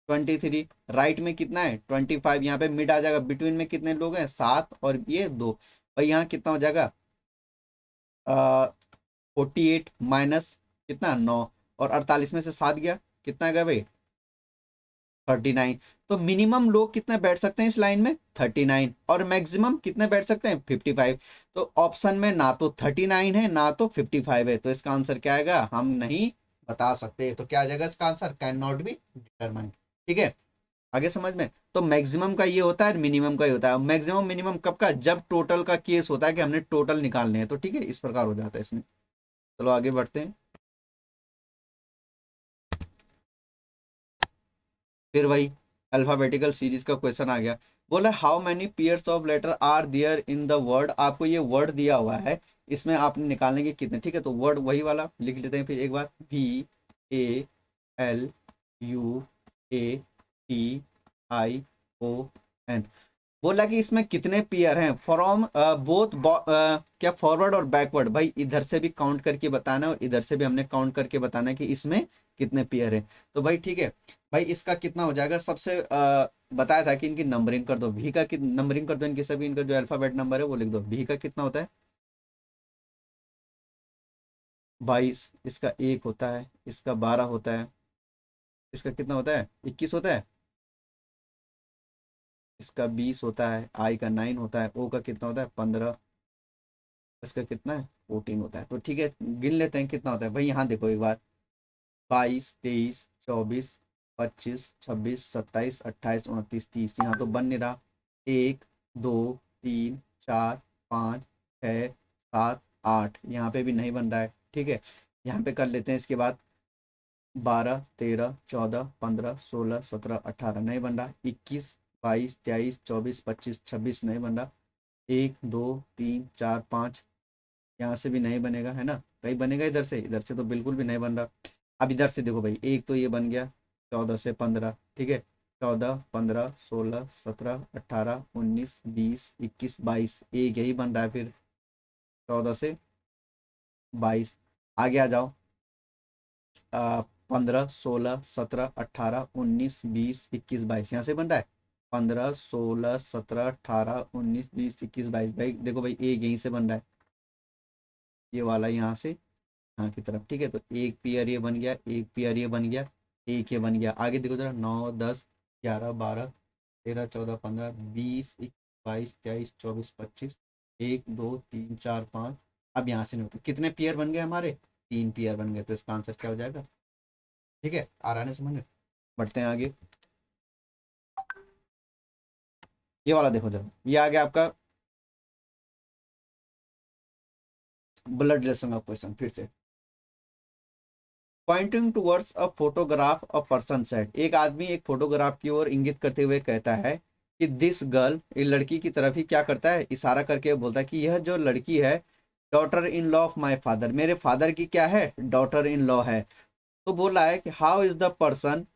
23, राइट में कितना है 25, यहाँ पे मिड आ जाएगा, बिटवीन में कितने लोग हैं 7 और ये 2। भाई यहाँ कितना हो जाएगा, 48 माइनस कितना 9, और 48 में से 7 गया, कितना गया भाई 39। तो मिनिमम लोग कितने बैठ सकते हैं इस लाइन में, 39, और मैक्सिमम कितने बैठ सकते हैं 55। तो ऑप्शन में ना तो 39 है ना तो 55 है, तो इसका आंसर क्या आएगा, हम नहीं बता सकते। तो क्या आ जाएगा इसका answer, can not be determined, ठीक है। आगे समझ में। तो मैक्सिमम का ये होता है, मिनिमम का ही होता है। मैक्सिमम मिनिमम कब का, जब टोटल का केस होता है कि हमने टोटल निकालने हैं, तो ठीक है, इस प्रकार हो जाता है इसमें। चलो आगे बढ़ते हैं। फिर वही अल्फाबेटिकल सीरीज का क्वेश्चन आ गया। बोला how many pairs of letter are there in the word. आपको ये वर्ड दिया हुआ है, इसमें आपने निकालने के कितने, ठीक है। तो वर्ड वही वाला लिख लेते हैं फिर एक बार, VALUATION। बोला कि इसमें कितने पेयर हैं, फ्रॉम बोथ, क्या फॉरवर्ड और बैकवर्ड। भाई इधर से भी काउंट करके बताना है और इधर से भी हमने काउंट करके बताना है कि इसमें कितने पेयर हैं। तो भाई ठीक है, भाई इसका कितना हो जाएगा, सबसे बताया था कि इनकी नंबरिंग कर दो, भी का नंबरिंग कर दो, इनकी सभी, इनका जो अल्फाबेट नंबर है वो लिख दो। भी का कितना होता है 22, इसका 1 होता है, इसका 12 होता है, इसका कितना होता है 21 होता है, इसका 20 होता है, आई का 9 होता है, ओ का कितना होता है 15, इसका कितना है 14 होता है। तो ठीक है, गिन लेते हैं कितना होता है। भाई यहाँ देखो एक बार, 22 23 24 25 26 27 28 29 30, यहाँ तो बन नहीं रहा। 1 2 3 4 5 6 7 8, यहाँ पे भी नहीं बन रहा है, ठीक है। यहाँ पे कर लेते हैं इसके बाद, 12 13 14 15 16 17 18 नहीं बन रहा, 21 22 23 24 25 26 नहीं बन रहा, 1 2 3 4 5, यहाँ से भी नहीं बनेगा है ना, कहीं बनेगा इधर से तो बिल्कुल भी नहीं बन रहा। अब इधर से देखो भाई, एक तो ये बन गया 14 से 15, ठीक है, 14 15 16 17 18 19 20 21 22, एक यही बन रहा है फिर 14 से 22। आगे आ जाओ, 15 16 17 18 19 20 21 22, यहाँ से बन रहा है 15 16 17 18 19 20 21 22। भाई देखो भाई, एक यहीं से बन रहा है, ये वाला यहाँ से यहाँ की तरफ, ठीक है, तो एक पेयर ये बन गया, एक पेयर ये बन गया, एक ये बन गया। आगे देखो जरा, 9 10 11 12 13 14 15 20 21 22 23 24 25, 1 2 3 4 5। अब यहाँ से नहीं होता, कितने पेयर बन गए हमारे, 3 पेयर बन गए, तो इसका आंसर क्या हो जाएगा। ठीक है, आ रहा है ना समझ में। बढ़ते हैं आगे, ये वाला देखो जरा, ये आ गया आपका ब्लड रिलेशन का क्वेश्चन फिर से। Pointing towards a photograph a person said, एक आदमी एक फोटोग्राफ की ओर इंगित करते हुए कहता है कि दिस गर्ल, ये लड़की की तरफ ही क्या करता है, इशारा करके बोलता है कि यह जो लड़की है daughter in law of my father, मेरे फादर की क्या है, डॉटर इन लॉ है। तो बोला है कि how is the person,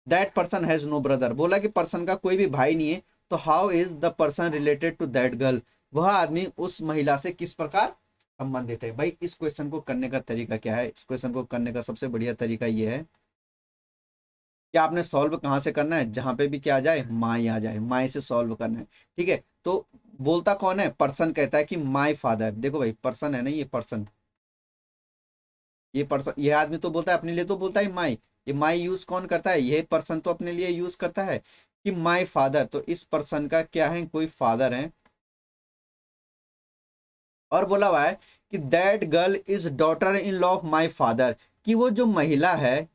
that person has no brother, बोला कि पर्सन का कोई भी भाई नहीं है, तो how is the person related to that girl, वह आदमी उस महिला से किस प्रकार संबंधित है। भाई इस क्वेश्चन को करने का तरीका क्या है, इस क्वेश्चन को करने का सबसे बढ़िया तरीका ये है कि आपने सॉल्व कहाँ से करना है, जहां पे भी क्या आ जाए, माई आ जाए, माई से सॉल्व करना है। ठीक है, तो बोलता कौन है, पर्सन कहता है कि माई फादर, देखो भाई पर्सन है ना, ये पर्सन, ये पर्सन, ये आदमी तो बोलता है अपने लिए, तो बोलता है माई, ये माई यूज कौन करता है, ये पर्सन तो अपने लिए यूज करता है कि माई फादर, तो इस पर्सन का क्या है, कोई फादर है। और बोला हुआ है कि that girl is daughter in law of my father, कि वो जो महिला है,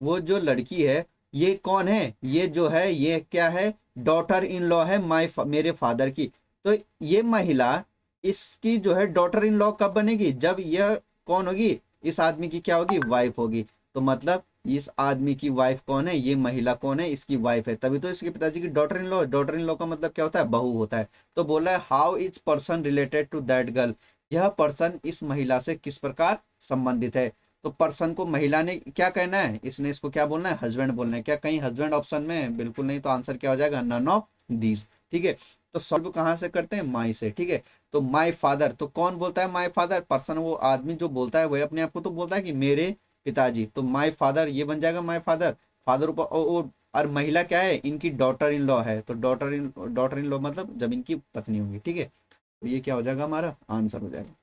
वो जो लड़की है, ये कौन है, ये जो है ये क्या है, डॉटर इन लॉ है मेरे फादर की। तो ये महिला इसकी जो है डॉटर इन लॉ कब बनेगी, जब यह कौन होगी, इस आदमी की क्या होगी, वाइफ होगी। तो मतलब इस आदमी की वाइफ कौन है, ये महिला कौन है, इसकी वाइफ है, तभी तो इसके पिताजी की daughter in law, daughter in law का मतलब क्या होता है, बहू होता है। तो बोला है how is person related to that girl, यह पर्सन इस महिला से किस प्रकार संबंधित है। तो पर्सन को महिला ने क्या कहना है, इसने इसको क्या बोलना है, हस्बैंड बोलना है। क्या कहीं हस्बैंड ऑप्शन में, बिल्कुल नहीं, तो आंसर क्या हो जाएगा, नन ऑफ दीज। ठीक है, तो सॉल्व कहाँ से करते हैं, माई से। ठीक है, तो माई फादर, तो कौन बोलता है माई फादर, पर्सन, वो आदमी जो बोलता है वही अपने आप को तो बोलता है कि मेरे पिताजी, तो माई फादर ये बन जाएगा माई फादर, फादर और महिला क्या है, इनकी डॉटर इन लॉ है, तो डॉटर इन लॉ मतलब जब इनकी पत्नी होगी। ठीक है, तो ये क्या हो जाएगा, हमारा आंसर हो जाएगा।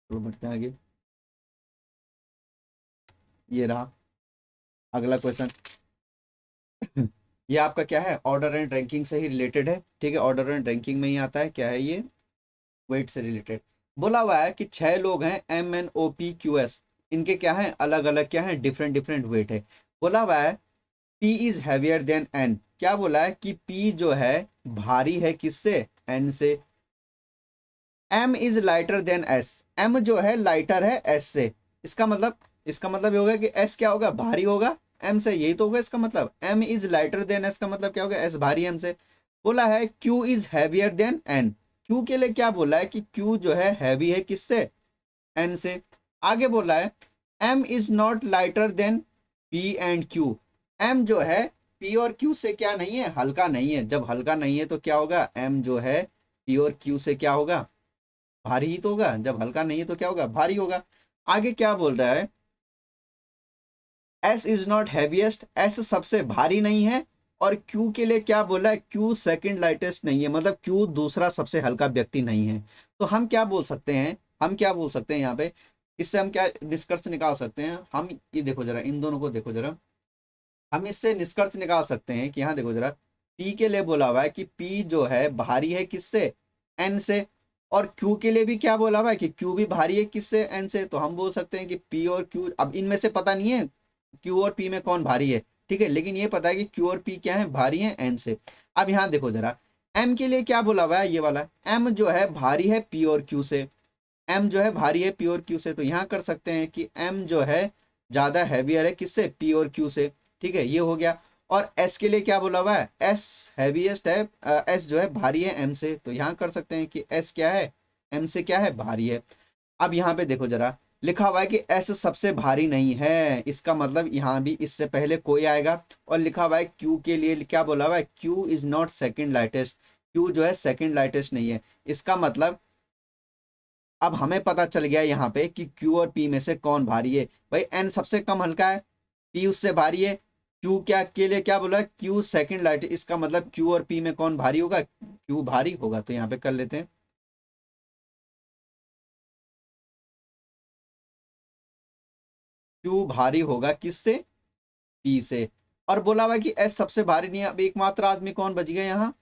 तो बढ़ते हैं आगे, ये रहा अगला क्वेश्चन। ये आपका क्या है, ऑर्डर एंड रैंकिंग से ही रिलेटेड है। ठीक है, ऑर्डर एंड रैंकिंग में ही आता है, क्या है ये, वेट से रिलेटेड। बोला हुआ है कि 6 लोग हैं, MNOPQS, इनके क्या है, अलग अलग क्या है, डिफरेंट डिफरेंट वेट है। बोला हुआ है P is heavier than N, क्या बोला है कि P जो है भारी है किससे, N से। M is lighter than S, M जो है लाइटर है S से। इसका मतलब ये होगा कि S क्या होगा, भारी होगा M से, यही तो होगा इसका मतलब। M is lighter than S का मतलब क्या होगा, S भारी है M से। बोला है Q is heavier than N, Q के लिए क्या बोला है कि Q जो है हैवी है किससे, N से। आगे बोला है M is not lighter than P and Q, M जो है P और Q से क्या नहीं है, हल्का नहीं है। जब हल्का नहीं है तो क्या होगा, M जो है P और Q से क्या होगा, भारी ही तो होगा। जब हल्का नहीं है तो क्या होगा, भारी होगा। आगे क्या बोल रहा है, S is not heaviest, S सबसे भारी नहीं है। और क्यू के लिए क्या बोला है, क्यू सेकंड लाइटेस्ट नहीं है, मतलब क्यू दूसरा सबसे हल्का व्यक्ति नहीं है। तो हम क्या बोल सकते हैं, हम क्या बोल सकते हैं यहाँ पे, इससे हम क्या निष्कर्ष निकाल सकते हैं, हम ये देखो जरा, इन दोनों को देखो जरा, हम इससे निष्कर्ष निकाल सकते हैं कि यहाँ देखो जरा, पी के लिए बोला हुआ है कि पी जो है भारी है किससे, एन से। और क्यू के लिए भी क्या बोला हुआ है कि क्यू भी भारी है किससे, एन से। तो हम बोल सकते हैं कि पी और क्यू, अब इनमें से पता नहीं है क्यू और पी में कौन भारी है, ठीक है, लेकिन ये पता है कि क्यू और पी क्या है, भारी है एन से। अब यहाँ देखो जरा, एम के लिए क्या बोला हुआ है, ये वाला एम जो है भारी है पी और क्यू से, एम जो है भारी है पी और क्यू से। तो यहाँ कर सकते हैं कि एम जो है ज्यादा हैवियर है किससे, पी और क्यू से। ठीक है, ये हो गया। और एस के लिए क्या बोला हुआ है, एस हैवीएस्ट है, एस जो है भारी है एम से, तो यहाँ कर सकते हैं कि एस क्या है, एम से क्या है, भारी है। अब यहाँ पे देखो जरा, लिखा हुआ है कि एस सबसे भारी नहीं है, इसका मतलब यहाँ भी इससे पहले कोई आएगा। और लिखा हुआ है क्यू के लिए क्या बोला हुआ है, Q is not second lightest, Q जो है सेकंड लाइटेस्ट नहीं है। इसका मतलब अब हमें पता चल गया यहाँ पे कि क्यू और पी में से कौन भारी है। भाई एन सबसे कम हल्का है, पी उससे भारी है, क्यू क्या के लिए क्या बोला है, क्यू सेकंड लाइट, इसका मतलब क्यू और पी में कौन भारी होगा, क्यू भारी होगा। तो यहाँ पे कर लेते हैं, क्यू भारी होगा किससे, पी से। और बोला हुआ कि एस सबसे भारी नहीं है, अब एकमात्र आदमी कौन बच गया यहाँ,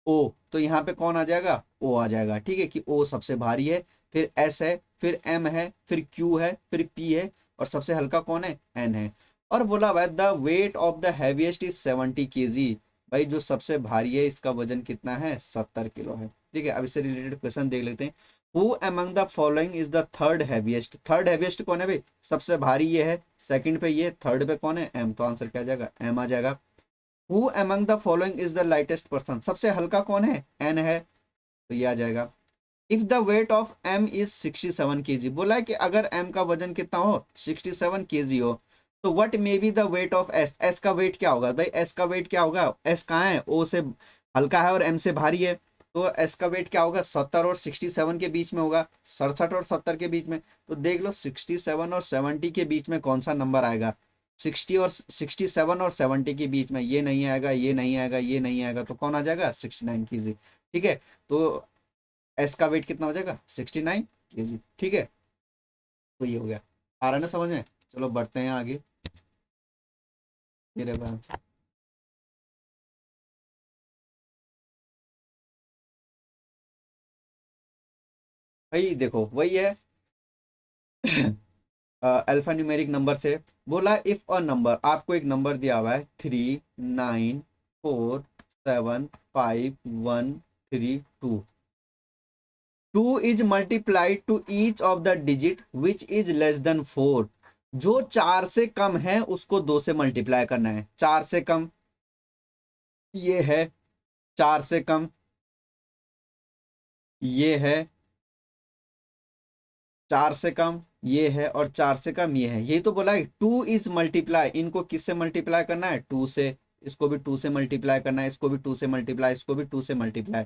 ओ, तो यहाँ पे कौन आ जाएगा, ओ आ जाएगा। ठीक है कि ओ सबसे भारी है, फिर एस है, फिर एम है, फिर क्यू है, फिर पी है, और सबसे हल्का कौन है, एन है। और बोला भाई the weight of the heaviest is 70 kg, भाई जो सबसे भारी है इसका वजन कितना है, 70 किलो है। ठीक है, अब इससे रिलेटेड क्वेश्चन देख लेते हैं। Who among the following is the third heaviest, third heaviest कौन है भाई, सबसे भारी ये है, सेकंड पे ये, थर्ड पे कौन है, एम, तो आंसर क्या आ जाएगा, एम आ जाएगा। Who among the following is the lightest person, सबसे हल्का कौन है, एन है, तो ये आ जाएगा। If the weight of M is 67 kg, बोला है कि अगर एम का वजन कितना हो, 67 kg हो, तो what may be the weight of S, S का वेट क्या होगा भाई, एस का वेट क्या होगा, एस कहाँ है, ओ से हल्का है और एम से भारी है, तो एस का वेट क्या होगा, 70 और 67 के बीच में होगा, 67 और 70 के बीच में। तो देख लो 67 और 70 के बीच में कौन सा नंबर आएगा, 67 और 70 के बीच में, ये नहीं आएगा, ये नहीं आएगा, ये नहीं आएगा, तो कौन आ जाएगा, 69 kg। ठीक है, तो एस का वेट कितना हो जाएगा, 69 kg। ठीक है, तो ये हो गया, आ रहा है ना समझ में। चलो बढ़ते हैं आगे, मेरे पास भाई देखो वही है अल्फा न्यूमेरिक नंबर से। बोला इफ अ नंबर, आपको एक नंबर दिया हुआ है 3, 9, 4, 7, 5, 1, 3, 2, 2 is multiplied to each of the digit which is less than 4, जो 4 से कम है उसको 2 से मल्टीप्लाई करना है। 4 से कम ये है, 4 से कम ये है, 4 से कम ये है, और 4 से कम ये है। यही तो बोला है, 2 इज मल्टीप्लाई, इनको किससे मल्टीप्लाई करना है, 2 से, इसको भी 2 से मल्टीप्लाई करना है, इसको भी 2 से मल्टीप्लाई, इसको भी 2 से मल्टीप्लाई।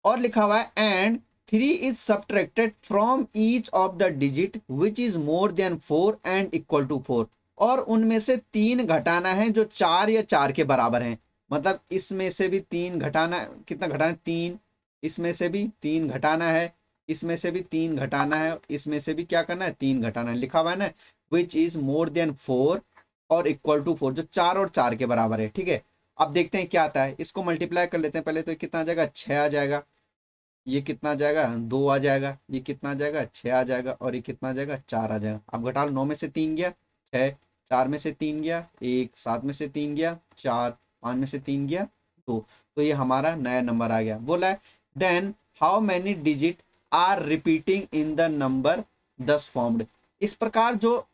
और लिखा हुआ है and 3 is subtracted from each of the digit which is more than 4 and equal to 4, और उनमें से 3 घटाना है जो 4 या 4 के बराबर हैं। मतलब इसमें से भी 3 घटाना, कितना घटाना है, 3, इसमें से भी 3 घटाना है, इसमें से भी 3 घटाना है, इसमें से भी क्या करना है, 3 घटाना है। लिखा हुआ है ना विच इज मोर देन 4 और इक्वल टू 4, जो 4 और 4 के बराबर है। ठीक है, अब देखते हैं क्या आता है, इसको मल्टीप्लाई कर लेते हैं पहले, तो ये कितना आ जाएगा, 6 आ जाएगा, ये कितना आ जाएगा, 2 आ जाएगा, ये कितना आ जाएगा, 6 आ जाएगा, और ये कितना आ जाएगा, 4 आ जाएगा। अब घटा लो, 9 में से 3 गया 6, 4 में से 3 गया 1, 7 में से 3 गया 4, 5 में से 3 गया 2, तो ये हमारा नया नंबर आ गया। बोला है then how many digit are repeating in the number 10 formed, इस प्रकार जो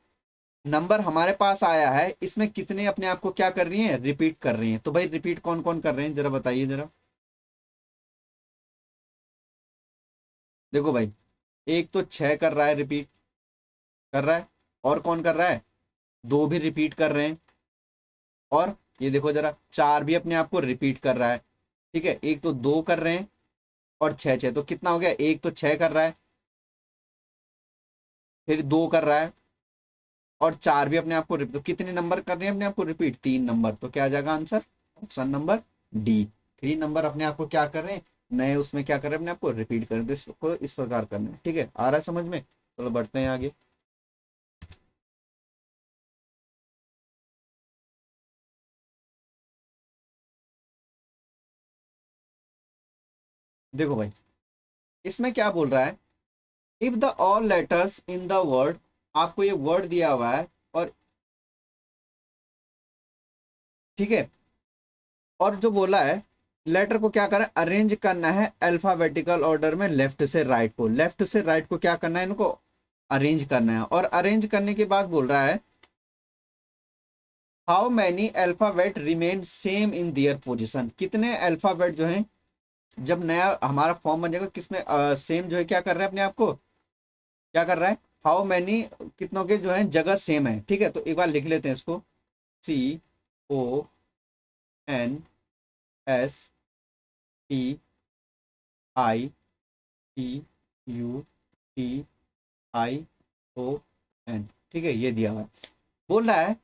नंबर हमारे पास आया है इसमें कितने अपने आप को क्या कर रही हैं, रिपीट कर रही हैं। तो भाई रिपीट कौन कौन कर रहे हैं जरा बताइए जरा। देखो भाई, एक तो 6 कर रहा है, रिपीट कर रहा है, और कौन कर रहा है, 2 भी रिपीट कर रहे हैं, और ये देखो जरा 4 भी अपने आप को रिपीट कर रहा है। ठीक है, एक तो 2 कर रहे हैं और 6 6, तो कितना हो गया, एक तो 6 कर रहा है, फिर 2 कर रहा है, और 4 भी अपने आप को रिपीट, तो कितने नंबर कर रहे हैं अपने आप को रिपीट, 3 नंबर। तो क्या आ जाएगा answer, option number D, 3 number अपने आप को क्या कर रहे हैं, नए उसमें क्या कर रहे हैं, अपने आप को रिपीट कर रहे हैं। तो इसको इस प्रकार करना है। ठीक है, आ रहा है समझ में। चलो बढ़ते हैं आगे। देखो भाई, इसमें क्या बोल रहा है, if the all letters in the word, आपको ये वर्ड दिया हुआ है, और ठीक है, और जो बोला है लेटर को क्या करना है, अरेंज करना है अल्फाबेटिकल ऑर्डर में, लेफ्ट से राइट को, लेफ्ट से राइट को क्या करना है, इनको अरेंज करना है। और अरेंज करने के बाद बोल रहा है how many alphabet remain same in their position, कितने अल्फाबेट जो है जब नया हमारा फॉर्म बन जाएगा किसमें सेम जो है क्या कर रहा है अपने आप को, क्या कर रहा है, हाउ मैनी कितनों के जो है जगह सेम है। ठीक है, तो एक बार लिख लेते हैं इसको, CONSTITIUTION। ठीक है, ये दिया हुआ है। बोल रहा है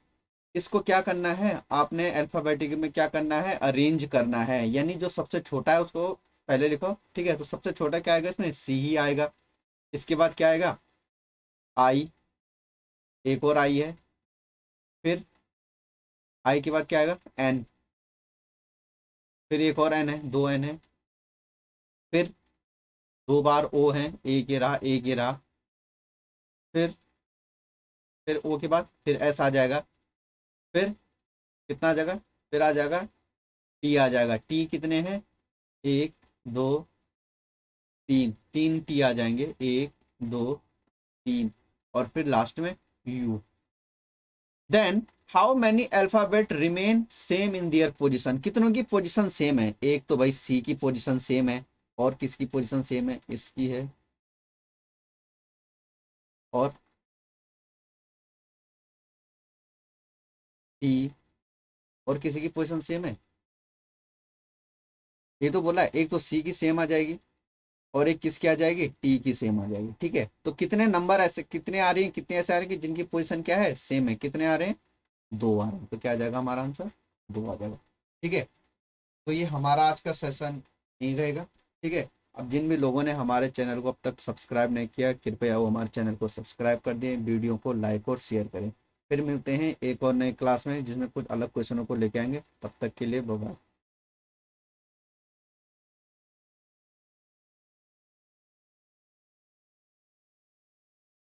इसको क्या करना है, आपने अल्फाबेटिक में क्या करना है, अरेंज करना है, यानी जो सबसे छोटा है उसको पहले लिखो। ठीक है, तो सबसे छोटा क्या आएगा इसमें, सी ही आएगा। इसके बाद क्या आएगा, आई, एक और आई है, फिर आई के बाद क्या आएगा, एन, फिर एक और एन है, दो एन है, फिर दो बार ओ है, एक ये रहा, एक ये रहा, फिर ओ के बाद फिर एस आ जाएगा, फिर कितना आ जाएगा, फिर आ जाएगा टी, आ जाएगा टी, कितने हैं, एक, दो, तीन, तीन टी आ जाएंगे, एक, दो, तीन, और फिर लास्ट में U. Then how many alphabet remain same in their position, कितनों की पोजिशन सेम है, एक तो भाई सी की पोजिशन सेम है, और किसकी पोजिशन सेम है, इसकी है, और टी, और किसी की पोजिशन सेम है, ये तो बोला है, एक तो सी की सेम आ जाएगी, और एक किसकी आ जाएगी, टी की सेम आ जाएगी। ठीक है, तो कितने नंबर ऐसे, कितने आ रही हैं, कितने ऐसे आ रहे हैं कि जिनकी पोजीशन क्या है, सेम है, कितने आ रहे हैं, दो आ रहे हैं, तो क्या आ जाएगा हमारा आंसर, दो आ जाएगा। ठीक है, तो ये हमारा आज का सेशन यही रहेगा। ठीक है, अब जिन भी लोगों ने हमारे चैनल को अब तक सब्सक्राइब नहीं किया, कृपया वो हमारे चैनल को सब्सक्राइब कर दें, वीडियो को लाइक और शेयर करें। फिर मिलते हैं एक और नई क्लास में जिसमें कुछ अलग क्वेश्चनों को लेके आएंगे, तब तक के लिए बाय बाय।